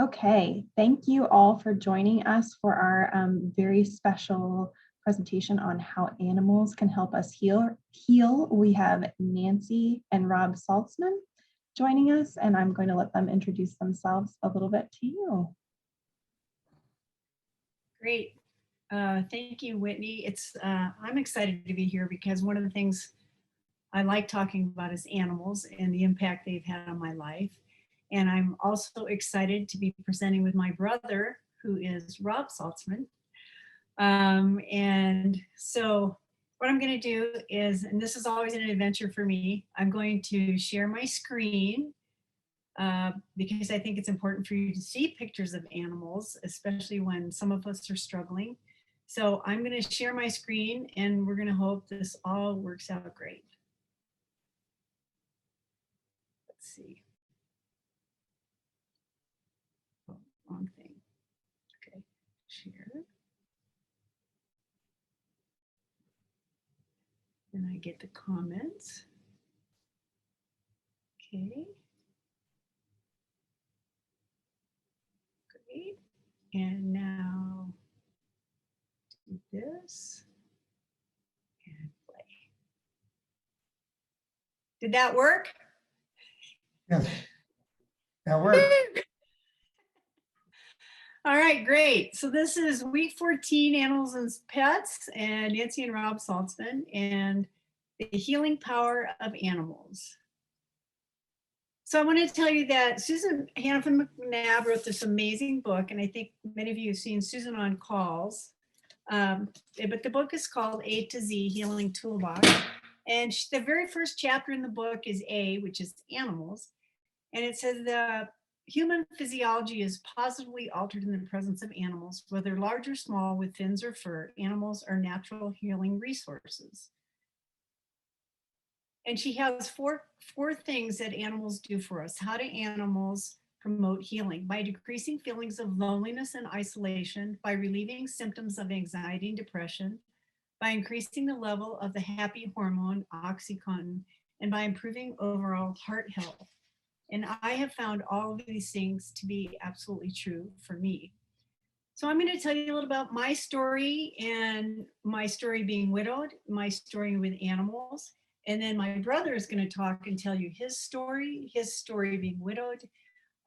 Okay, thank you all for joining us for our very special presentation on how animals can help us heal. We have Nancy and Rob Saltzman joining us, and I'm going to let them introduce themselves a little bit to you. Great. Thank you, Whitney. I'm excited to be here because one of the things I like talking about is animals and the impact they've had on my life. And I'm also excited to be presenting with my brother, who is Rob Saltzman. And so what I'm going to do is, and this is always an adventure for me, I'm going to share my screen because I think it's important for you to see pictures of animals, especially when some of us are struggling. So I'm going to share my screen and we're going to hope this all works out great. Let's see. Oh, wrong thing. Okay, share. Then I get the comments. Okay. Great. And now do this and play. Did that work? Yes, that worked. All right, great. So this is week 14, Animals and Pets, and Nancy and Rob Saltzman, and the healing power of animals. So I want to tell you that Susan Hannafin McNabb wrote this amazing book, and I think many of you have seen Susan on calls. But the book is called A to Z Healing Toolbox. And the very first chapter in the book is A, which is animals. And it says the human physiology is positively altered in the presence of animals, whether large or small, with fins or fur. Animals are natural healing resources. And she has four things that animals do for us. How do animals promote healing? By decreasing feelings of loneliness and isolation, by relieving symptoms of anxiety and depression, by increasing the level of the happy hormone, oxytocin, and by improving overall heart health. And I have found all of these things to be absolutely true for me. So I'm going to tell you a little about my story, and my story being widowed, my story with animals. And then my brother is going to talk and tell you his story being widowed,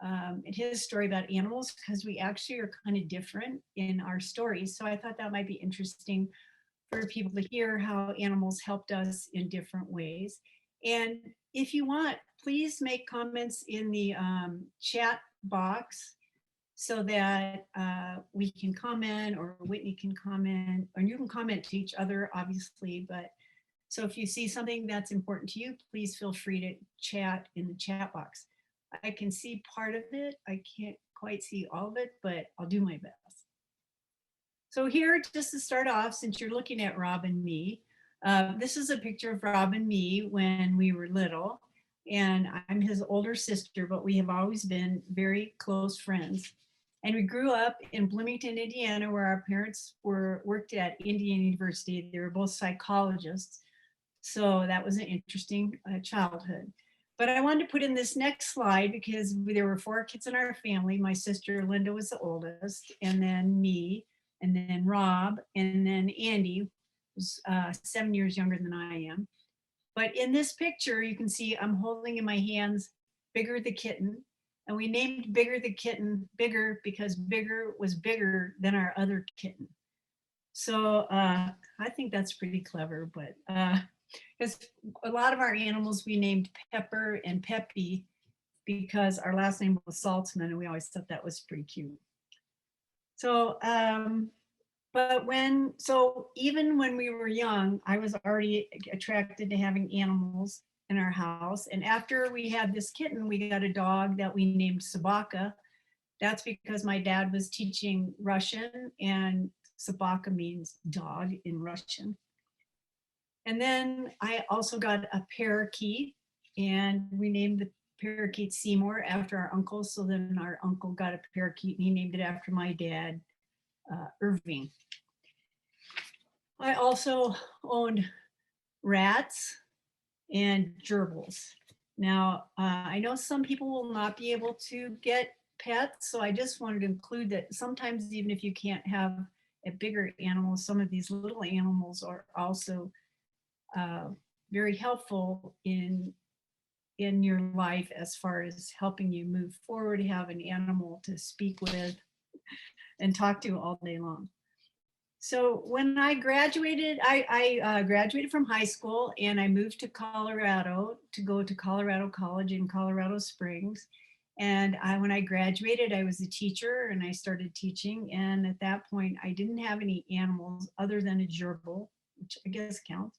and his story about animals, because we actually are kind of different in our stories. So I thought that might be interesting for people to hear how animals helped us in different ways. And if you want, please make comments in the chat box so that we can comment, or Whitney can comment, or you can comment to each other, obviously. But so if you see something that's important to you, please feel free to chat in the chat box. I can see part of it. I can't quite see all of it, but I'll do my best. So here, just to start off, since you're looking at Rob and me, this is a picture of Rob and me when we were little. And I'm his older sister, but we have always been very close friends. And we grew up in Bloomington, Indiana, where our parents worked at Indiana University. They were both psychologists. So that was an interesting childhood. But I wanted to put in this next slide because there were 4 kids in our family. My sister Linda was the oldest, and then me, and then Rob, and then Andy was 7 years younger than I am. But in this picture, you can see I'm holding in my hands Bigger the kitten. And we named Bigger the kitten Bigger because Bigger was bigger than our other kitten. So I think that's pretty clever, but because a lot of our animals we named Pepper and Peppy because our last name was Saltzman, and we always thought that was pretty cute. So, even when we were young, I was already attracted to having animals in our house. And after we had this kitten, we got a dog that we named Sabaka. That's because my dad was teaching Russian, and Sabaka means dog in Russian. And then I also got a parakeet, and we named the parakeet Seymour after our uncle. So then our uncle got a parakeet and he named it after my dad, Irving. I also owned rats and gerbils. Now, I know some people will not be able to get pets. So I just wanted to include that sometimes even if you can't have a bigger animal, some of these little animals are also very helpful in your life as far as helping you move forward, have an animal to speak with and talk to all day long. So when I graduated, I graduated from high school and I moved to Colorado to go to Colorado College in Colorado Springs. And when I graduated, I was a teacher and I started teaching. And at that point, I didn't have any animals other than a gerbil, which I guess counts.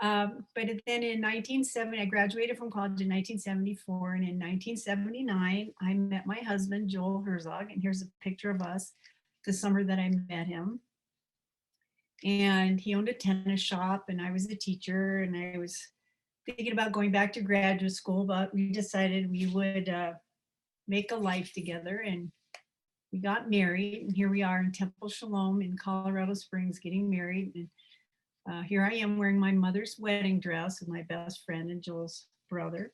But then in 1970, I graduated from college in 1974. And in 1979, I met my husband, Joel Herzog. And here's a picture of us the summer that I met him. And he owned a tennis shop and I was a teacher and I was thinking about going back to graduate school, but we decided we would make a life together and we got married. And here we are in Temple Shalom in Colorado Springs getting married. And here I am wearing my mother's wedding dress with my best friend and Joel's brother.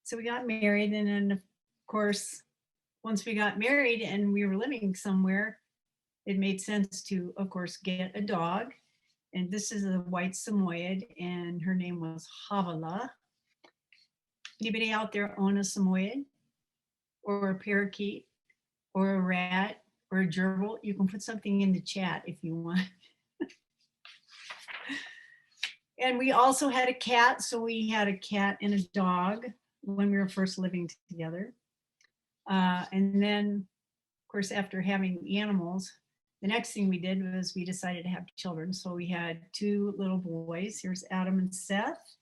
So we got married. And then of course, once we got married and we were living somewhere, it made sense to, of course, get a dog. And this is a white Samoyed, and her name was Havala. Anybody out there own a Samoyed or a parakeet or a rat or a gerbil? You can put something in the chat if you want. And we also had a cat. So we had a cat and a dog when we were first living together. And then, of course, after having animals, the next thing we did was we decided to have children. So we had two little boys. Here's Adam and Seth.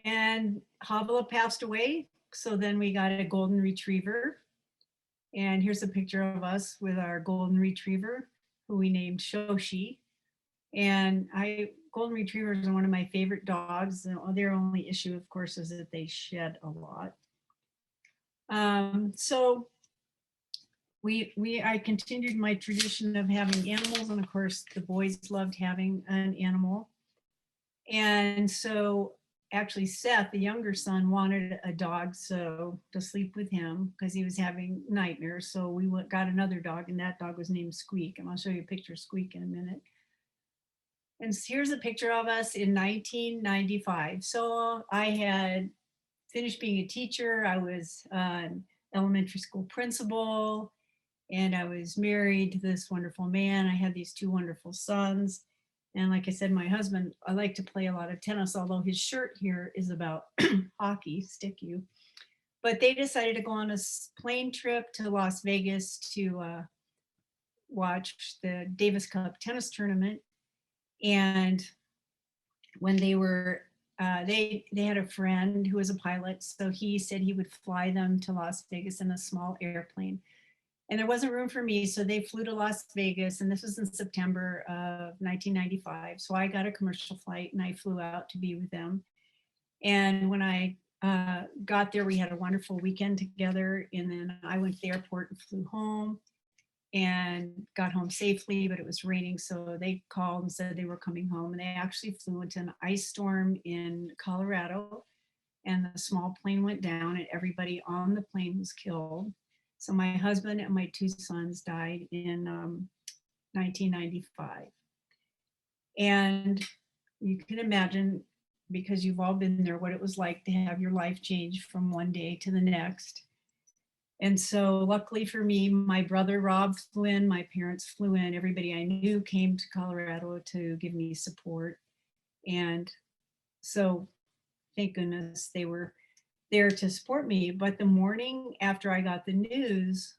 And Havala passed away. So then we got a golden retriever. And here's a picture of us with our golden retriever, who we named Shoshi. And golden retrievers are one of my favorite dogs. Their only issue, of course, is that they shed a lot. So I continued my tradition of having animals, and of course the boys loved having an animal. And so actually Seth, the younger son, wanted a dog to sleep with him because he was having nightmares. So we got another dog, and that dog was named Squeak. And I'll show you a picture of Squeak in a minute. And here's a picture of us in 1995. So I had finished being a teacher. I was an elementary school principal. And I was married to this wonderful man. I had these two wonderful sons. And like I said, my husband, I like to play a lot of tennis, although his shirt here is about hockey, stick you. But they decided to go on a plane trip to Las Vegas to watch the Davis Cup tennis tournament. And when they were, they had a friend who was a pilot. So he said he would fly them to Las Vegas in a small airplane. And there wasn't room for me, so they flew to Las Vegas, and this was in September of 1995. So I got a commercial flight, and I flew out to be with them. And when I got there, we had a wonderful weekend together, and then I went to the airport and flew home and got home safely, but it was raining, so they called and said they were coming home, and they actually flew into an ice storm in Colorado, and the small plane went down, and everybody on the plane was killed. So my husband and my two sons died in 1995. And you can imagine, because you've all been there, what it was like to have your life change from one day to the next. And so luckily for me, my brother Rob flew in, my parents flew in, everybody I knew came to Colorado to give me support. And so thank goodness they were there to support me. But the morning after I got the news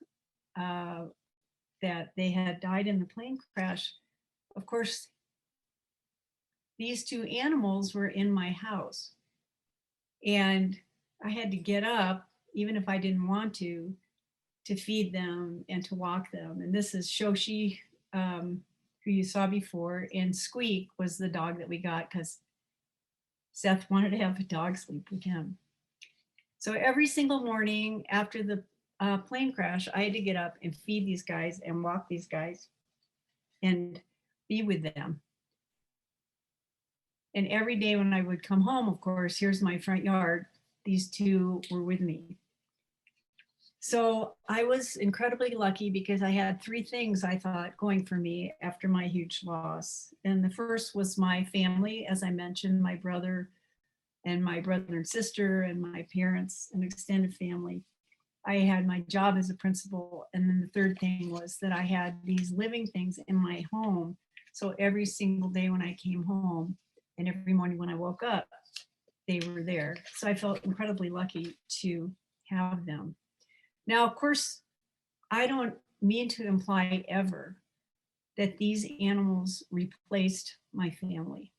that they had died in the plane crash, of course, these two animals were in my house. And I had to get up, even if I didn't want to feed them and to walk them. And this is Shoshi, who you saw before, and Squeak was the dog that we got because Seth wanted to have a dog sleep with him. So every single morning after the plane crash, I had to get up and feed these guys and walk these guys and be with them. And every day when I would come home, of course, here's my front yard. These two were with me. So I was incredibly lucky because I had three things I thought going for me after my huge loss. And the first was my family, as I mentioned, my brother and sister and my parents and extended family. I had my job as a principal. And then the third thing was that I had these living things in my home. So every single day when I came home and every morning when I woke up, they were there. So I felt incredibly lucky to have them. Now, of course, I don't mean to imply ever that these animals replaced my family,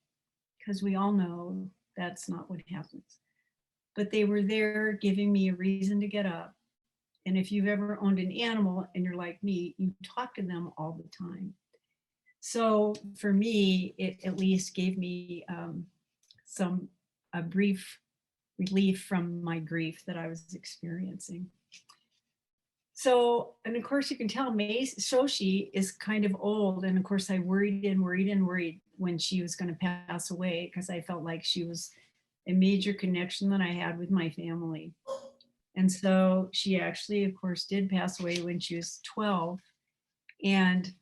because we all know that's not what happens. But they were there giving me a reason to get up. And if you've ever owned an animal and you're like me, you talk to them all the time. So for me, it at least gave me a brief relief from my grief that I was experiencing. So, and of course you can tell Shoshi is kind of old. And of course I worried and worried and worried when she was going to pass away, because I felt like she was a major connection that I had with my family. And so she actually, of course, did pass away when she was 12. And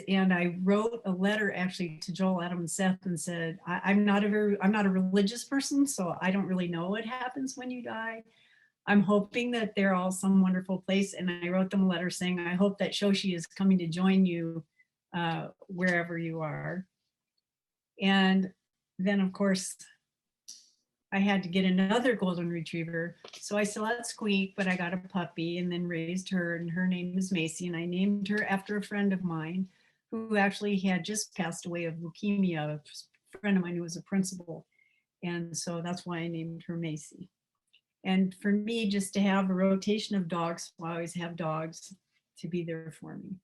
I wrote a letter actually to Joel, Adam, and Seth and said, I'm not a religious person, so I don't really know what happens when you die. I'm hoping that they're all some wonderful place. And I wrote them a letter saying, I hope that Shoshi is coming to join you wherever you are. And then, of course, I had to get another golden retriever. So I still had Squeak, but I got a puppy and then raised her, and her name is Macy. And I named her after a friend of mine who actually had just passed away of leukemia, a friend of mine who was a principal. And so that's why I named her Macy. And for me, just to have a rotation of dogs, I always have dogs to be there for me.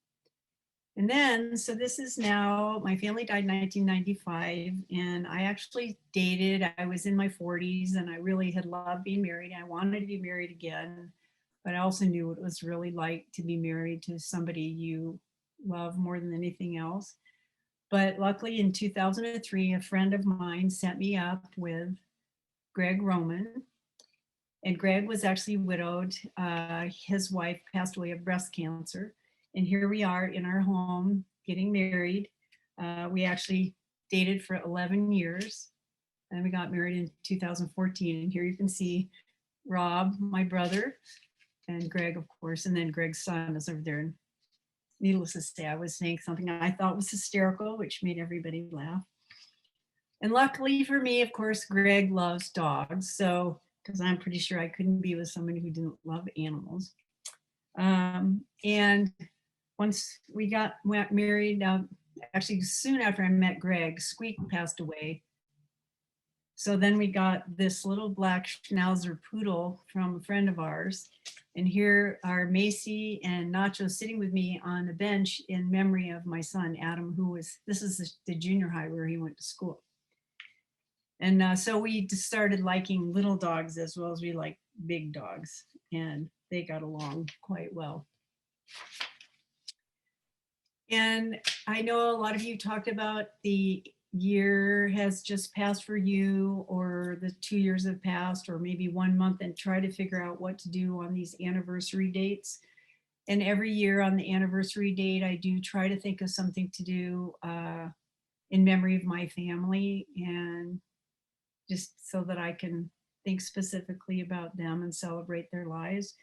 And then, so this is now, my family died in 1995, and I actually dated. I was in my 40s, and I really had loved being married. I wanted to be married again, but I also knew what it was really like to be married to somebody you love more than anything else. But luckily in 2003, a friend of mine set me up with Greg Roman. And Greg was actually widowed. His wife passed away of breast cancer. And here we are in our home getting married. We actually dated for 11 years, and we got married in 2014. And here you can see Rob, my brother, and Greg, of course, and then Greg's son is over there. And needless to say, I was saying something I thought was hysterical, which made everybody laugh. And luckily for me, of course, Greg loves dogs. So, because I'm pretty sure I couldn't be with someone who didn't love animals. And once we went married, actually soon after I met Greg, Squeak passed away. So then we got this little black Schnauzer poodle from a friend of ours. And here are Macy and Nacho sitting with me on a bench in memory of my son, Adam, this is the junior high where he went to school. And so we just started liking little dogs as well as we like big dogs, and they got along quite well. And I know a lot of you talked about the year has just passed for you, or the 2 years have passed, or maybe 1 month, and try to figure out what to do on these anniversary dates. And every year on the anniversary date, I do try to think of something to do in memory of my family, and just so that I can think specifically about them and celebrate their lives.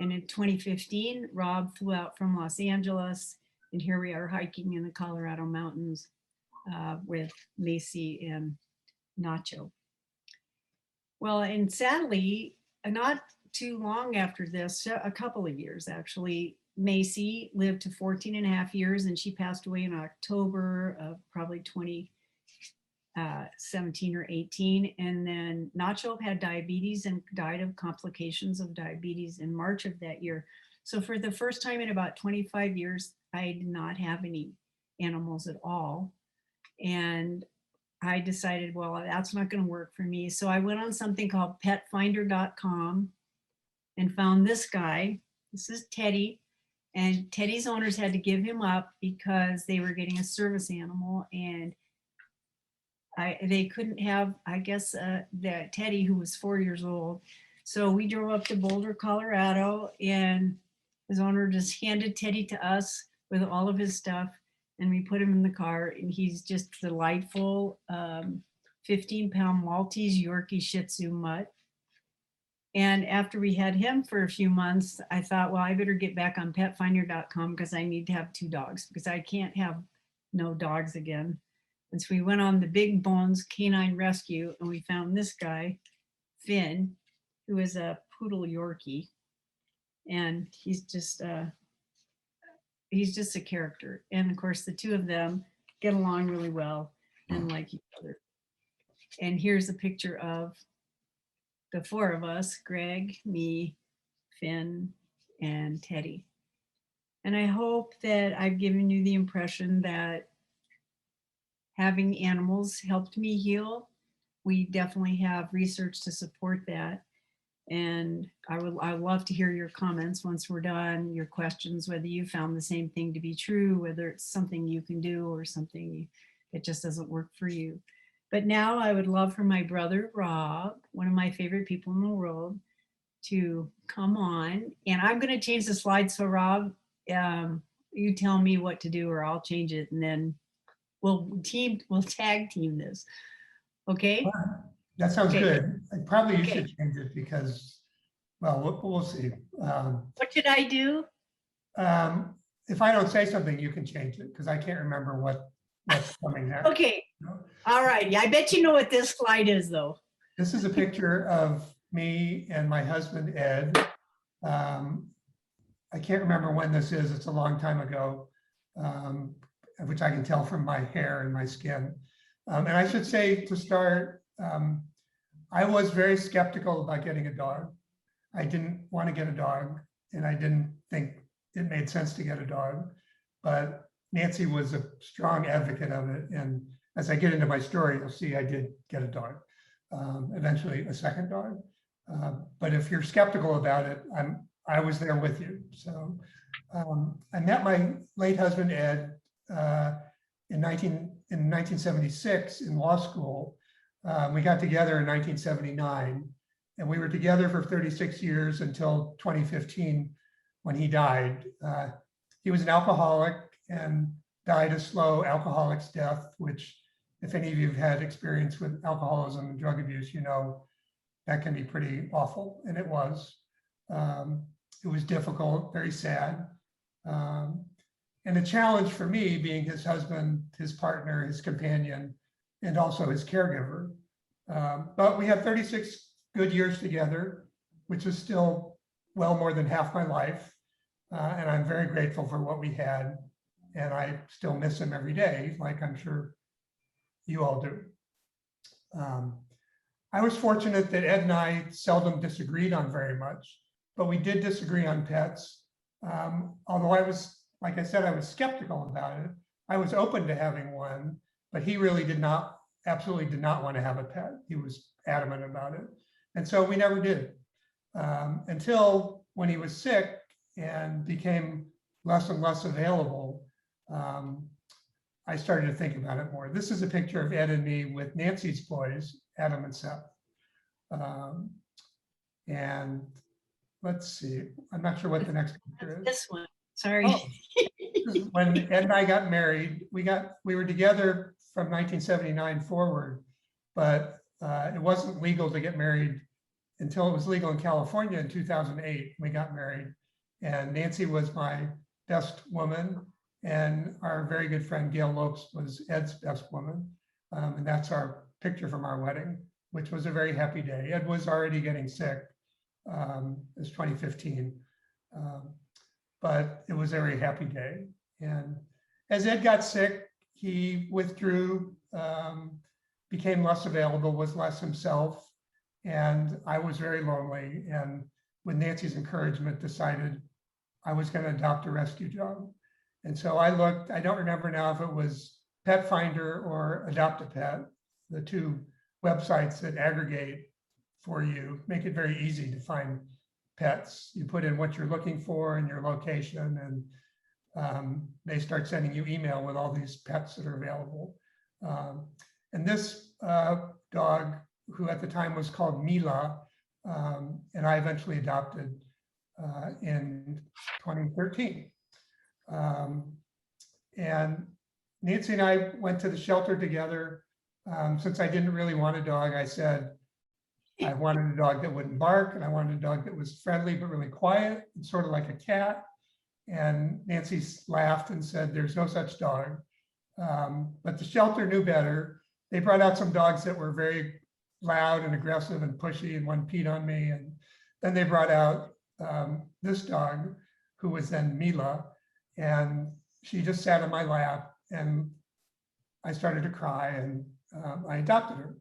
And in 2015, Rob flew out from Los Angeles, and here we are hiking in the Colorado mountains with Macy and Nacho. Well, and sadly, not too long after this, a couple of years actually, Macy lived to 14 and a half years, and she passed away in October of probably 2017 or 18. And then Nacho had diabetes and died of complications of diabetes in March of that year. So for the first time in about 25 years, I did not have any animals at all. And I decided, well, that's not going to work for me. So I went on something called petfinder.com and found this guy. This is Teddy. And Teddy's owners had to give him up because they were getting a service animal, and they couldn't have, I guess, the Teddy, who was 4 years old. So we drove up to Boulder, Colorado, and his owner just handed Teddy to us with all of his stuff. And we put him in the car, and he's just delightful 15-pound Maltese Yorkie Shih Tzu mutt. And after we had him for a few months, I thought, well, I better get back on petfinder.com because I need to have 2 dogs because I can't have no dogs again. And so we went on the Big Bones Canine Rescue, and we found this guy, Finn, who is a poodle Yorkie. And he's just a character. And of course, the 2 of them get along really well and like each other. And here's a picture of the 4 of us, Greg, me, Finn, and Teddy. And I hope that I've given you the impression that having animals helped me heal. We definitely have research to support that. And I love to hear your comments once we're done, your questions, whether you found the same thing to be true, whether it's something you can do or something that just doesn't work for you. But now I would love for my brother, Rob, one of my favorite people in the world, to come on. And I'm going to change the slide. So Rob, you tell me what to do or I'll change it. And then we'll tag team this. Okay. That sounds Okay. good. Probably you Okay. should change it because, well, we'll see. What should I do? If I don't say something, you can change it because I can't remember what's coming next. Okay. All right. Yeah, I bet you know what this slide is, though. This is a picture of me and my husband, Ed. I can't remember when this is. It's a long time ago, which I can tell from my hair and my skin. And I should say to start, I was very skeptical about getting a dog. I didn't want to get a dog, and I didn't think it made sense to get a dog. But Nancy was a strong advocate of it. And as I get into my story, you'll see I did get a dog, eventually a second dog. But if you're skeptical about it, I was there with you. So I met my late husband, Ed, in 1976 in law school. We got together in 1979, and we were together for 36 years until 2015 when he died. He was an alcoholic and died a slow alcoholic's death, which if any of you have had experience with alcoholism and drug abuse, you know that can be pretty awful, and it was. It was difficult, very sad. And a challenge for me being his husband, his partner, his companion, and also his caregiver. But we had 36 good years together, which is still well more than half my life. And I'm very grateful for what we had. And I still miss him every day, like I'm sure you all do. I was fortunate that Ed and I seldom disagreed on very much, but we did disagree on pets. Although I was, like I said, I was skeptical about it. I was open to having one, but he really absolutely did not want to have a pet. He was adamant about it. And so we never did, until when he was sick and became less and less available, I started to think about it more. This is a picture of Ed and me with Nancy's boys, Adam and Seth. And let's see, I'm not sure what the next picture is. This one. Sorry. Oh, when Ed and I got married, we were together from 1979 forward, but it wasn't legal to get married until it was legal in California in 2008. We got married, and Nancy was my best woman, and our very good friend Gail Lopes was Ed's best woman. And that's our picture from our wedding, which was a very happy day. Ed was already getting sick. It was 2015. But it was a very happy day. And as Ed got sick, he withdrew, became less available, was less himself. And I was very lonely. And with Nancy's encouragement, decided I was going to adopt a rescue dog. And so I looked, I don't remember now if it was Pet Finder or Adopt a Pet, the 2 websites that aggregate for you, make it very easy to find pets. You put in what you're looking for and your location, and they start sending you email with all these pets that are available. And this dog, who at the time was called Mila, And I eventually adopted in 2013. And Nancy and I went to the shelter together. Since I didn't really want a dog, I said I wanted a dog that wouldn't bark, and I wanted a dog that was friendly but really quiet, and sort of like a cat. And Nancy laughed and said, "There's no such dog." But the shelter knew better. They brought out some dogs that were very loud and aggressive and pushy, and one peed on me. And then they brought out this dog, who was then Mila, and she just sat in my lap, and I started to cry, and I adopted her.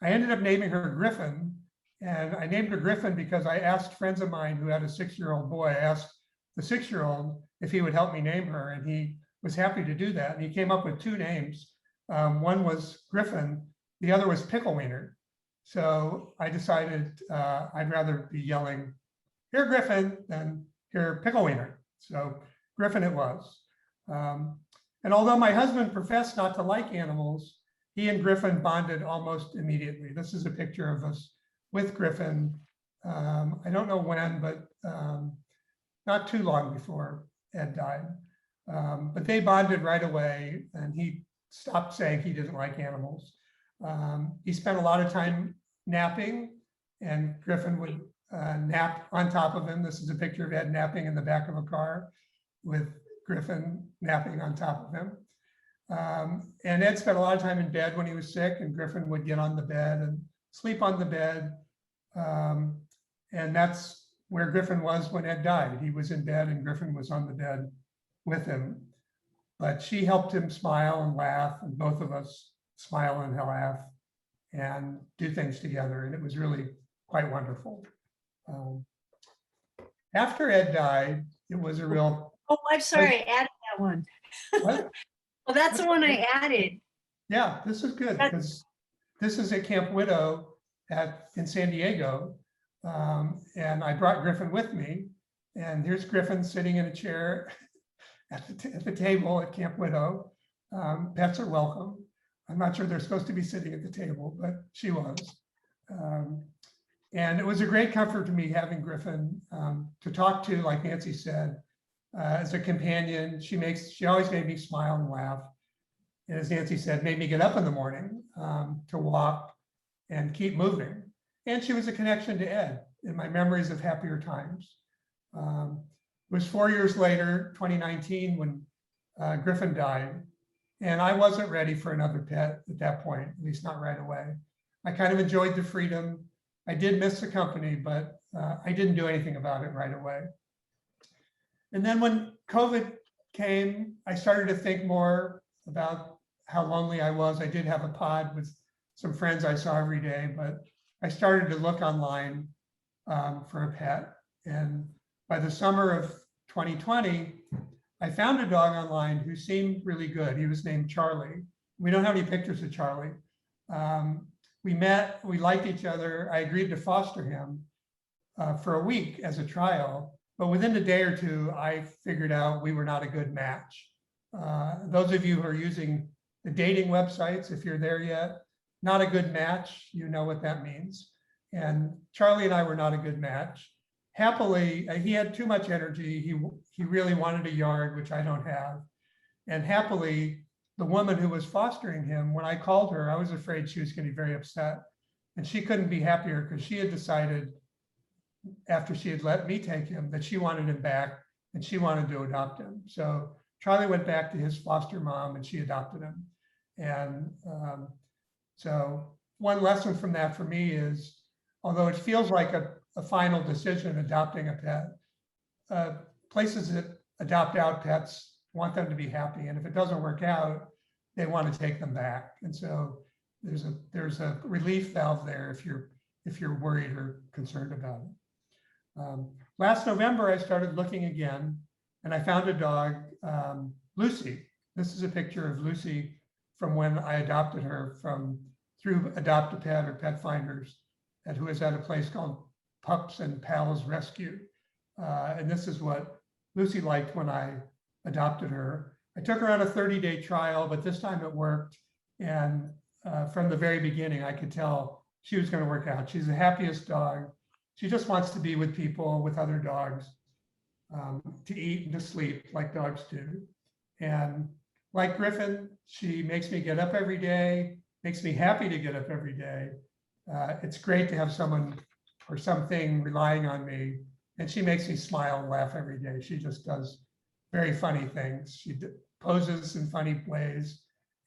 I ended up naming her Griffin, and I named her Griffin because I asked friends of mine who had a 6-year-old boy, I asked the 6-year-old if he would help me name her, and he was happy to do that. And he came up with 2 names. One was Griffin, the other was Pickle Wiener. So I decided I'd rather be yelling, "Here, Griffin," than "Here, Pickle Wiener." So Griffin it was. And although my husband professed not to like animals, he and Griffin bonded almost immediately. This is a picture of us with Griffin. I don't know when, but not too long before Ed died. But they bonded right away, and he stopped saying he didn't like animals. He spent a lot of time napping, and Griffin would nap on top of him. This is a picture of Ed napping in the back of a car with Griffin napping on top of him. And Ed spent a lot of time in bed when he was sick, and Griffin would get on the bed and sleep on the bed. And that's where Griffin was when Ed died. He was in bed and Griffin was on the bed with him. But she helped him smile and laugh, and both of us smile and laugh and do things together. And it was really quite wonderful. After Ed died, it was a real. Oh, I'm sorry, I added that one. What? Well, that's the one I added. Yeah, this is good because this is at Camp Widow in San Diego. And I brought Griffin with me. And here's Griffin sitting in a chair at the table at Camp Widow. Pets are welcome. I'm not sure they're supposed to be sitting at the table, but she was. And it was a great comfort to me having Griffin to talk to, like Nancy said, as a companion. She always made me smile and laugh. And as Nancy said, made me get up in the morning to walk and keep moving. And she was a connection to Ed in my memories of happier times. It was 4 years later, 2019, when Griffin died. And I wasn't ready for another pet at that point, at least not right away. I kind of enjoyed the freedom. I did miss the company, but I didn't do anything about it right away. And then when COVID came, I started to think more about how lonely I was. I did have a pod with some friends I saw every day, but I started to look online for a pet. And by the summer of 2020, I found a dog online who seemed really good. He was named Charlie. We don't have any pictures of Charlie. We met, we liked each other. I agreed to foster him for a week as a trial. But within a day or two, I figured out we were not a good match. Those of you who are using the dating websites, if you're there yet, not a good match, you know what that means. And Charlie and I were not a good match. Happily, he had too much energy. He really wanted a yard, which I don't have. And happily, the woman who was fostering him, when I called her, I was afraid she was going to be very upset. And she couldn't be happier because she had decided, after she had let me take him, that she wanted him back and she wanted to adopt him. So Charlie went back to his foster mom and she adopted him. And so one lesson from that for me is, although it feels like a final decision adopting a pet, places that adopt out pets want them to be happy. And if it doesn't work out, they want to take them back. And so there's a relief valve there if you're worried or concerned about it. Last November, I started looking again, and I found a dog, Lucy. This is a picture of Lucy from when I adopted her through Adopt a Pet or Pet Finders, who is at a place called Pups and Pals Rescue. And this is what Lucy liked when I adopted her. I took her on a 30-day trial, but this time it worked. And from the very beginning, I could tell she was going to work out. She's the happiest dog. She just wants to be with people, with other dogs, to eat and to sleep like dogs do. And like Griffin, she makes me get up every day, makes me happy to get up every day. It's great to have someone or something relying on me. And she makes me smile and laugh every day. She just does very funny things. She poses in funny ways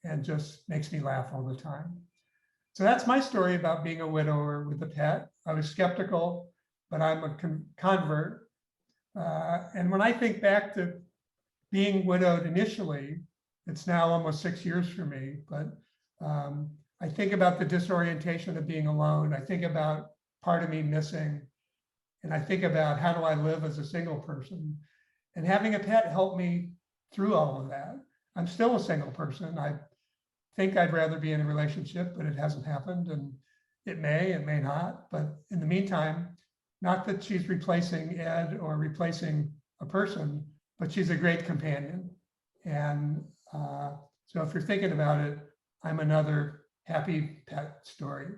and just makes me laugh all the time. So that's my story about being a widower with a pet. I was skeptical, but I'm a convert. And when I think back to being widowed initially, it's now almost 6 years for me, but I think about the disorientation of being alone. I think about part of me missing. And I think about how do I live as a single person? And having a pet helped me through all of that. I'm still a single person. I think I'd rather be in a relationship, but it hasn't happened, and it may not. But in the meantime, not that she's replacing Ed or replacing a person, but she's a great companion. And so if you're thinking about it, I'm another happy pet story.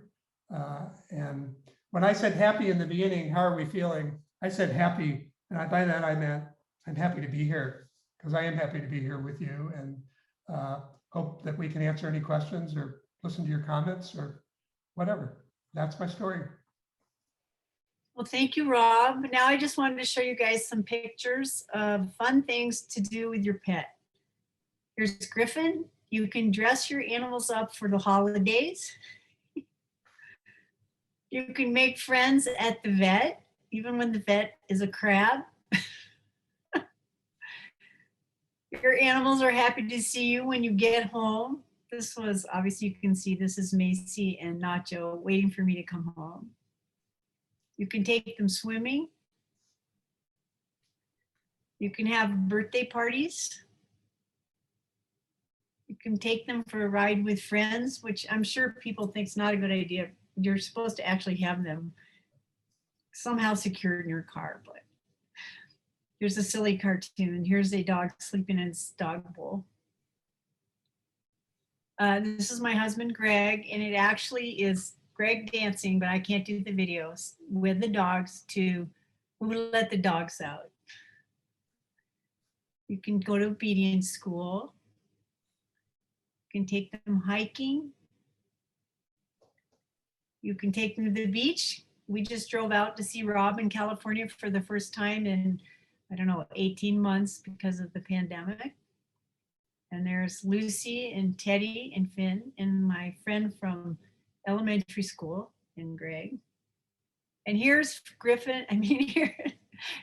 And when I said happy in the beginning, how are we feeling? I said happy, and by that I meant I'm happy to be here, because I am happy to be here with you, and hope that we can answer any questions or listen to your comments or whatever. That's my story. Well, thank you, Rob. Now I just wanted to show you guys some pictures of fun things to do with your pet. Here's Griffin. You can dress your animals up for the holidays. You can make friends at the vet, even when the vet is a crab. Your animals are happy to see you when you get home. This was, obviously you can see this is Macy and Nacho waiting for me to come home. You can take them swimming. You can have birthday parties. You can take them for a ride with friends, which I'm sure people think is not a good idea. You're supposed to actually have them somehow secured in your car, but here's a silly cartoon. Here's a dog sleeping in its dog bowl. This is my husband, Greg, and it actually is Greg dancing, but I can't do the videos with the dogs to let the dogs out. You can go to obedience school. You can take them hiking. You can take them to the beach. We just drove out to see Rob in California for the first time in, I don't know, 18 months because of the pandemic. And there's Lucy and Teddy and Finn and my friend from elementary school and Greg. And here's Griffin,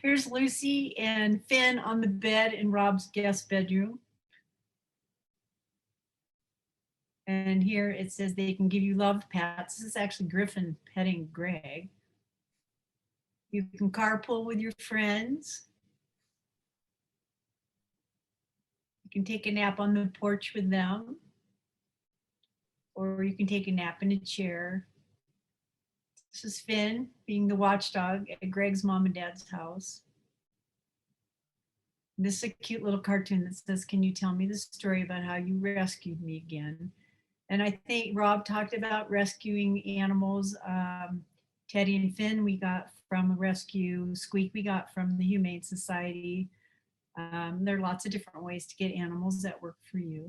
here's Lucy and Finn on the bed in Rob's guest bedroom. And here it says they can give you love pats. This is actually Griffin petting Greg. You can carpool with your friends. You can take a nap on the porch with them. Or you can take a nap in a chair. This is Finn being the watchdog at Greg's mom and dad's house. This is a cute little cartoon that says, can you tell me the story about how you rescued me again? And I think Rob talked about rescuing animals. Teddy and Finn we got from a rescue. Squeak we got from the Humane Society. There are lots of different ways to get animals that work for you.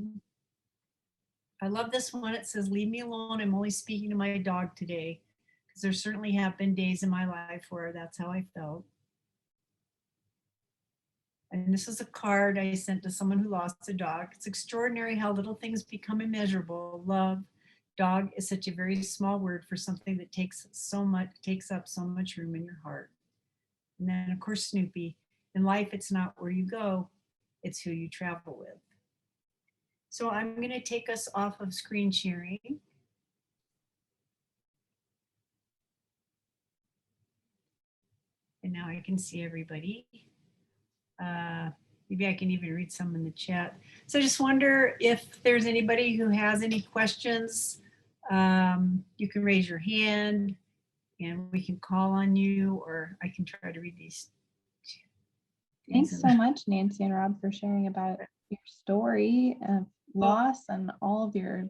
I love this one. It says, leave me alone. I'm only speaking to my dog today. Because there certainly have been days in my life where that's how I felt. And this is a card I sent to someone who lost a dog. It's extraordinary how little things become immeasurable. Love, dog is such a very small word for something that takes up so much room in your heart. And then of course, Snoopy, in life, it's not where you go, it's who you travel with. So I'm going to take us off of screen sharing. And now I can see everybody. Maybe I can even read some in the chat. So I just wonder if there's anybody who has any questions. You can raise your hand and we can call on you, or I can try to read these. Thanks so much, Nancy and Rob, for sharing about your story of loss and all of your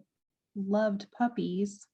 loved puppies.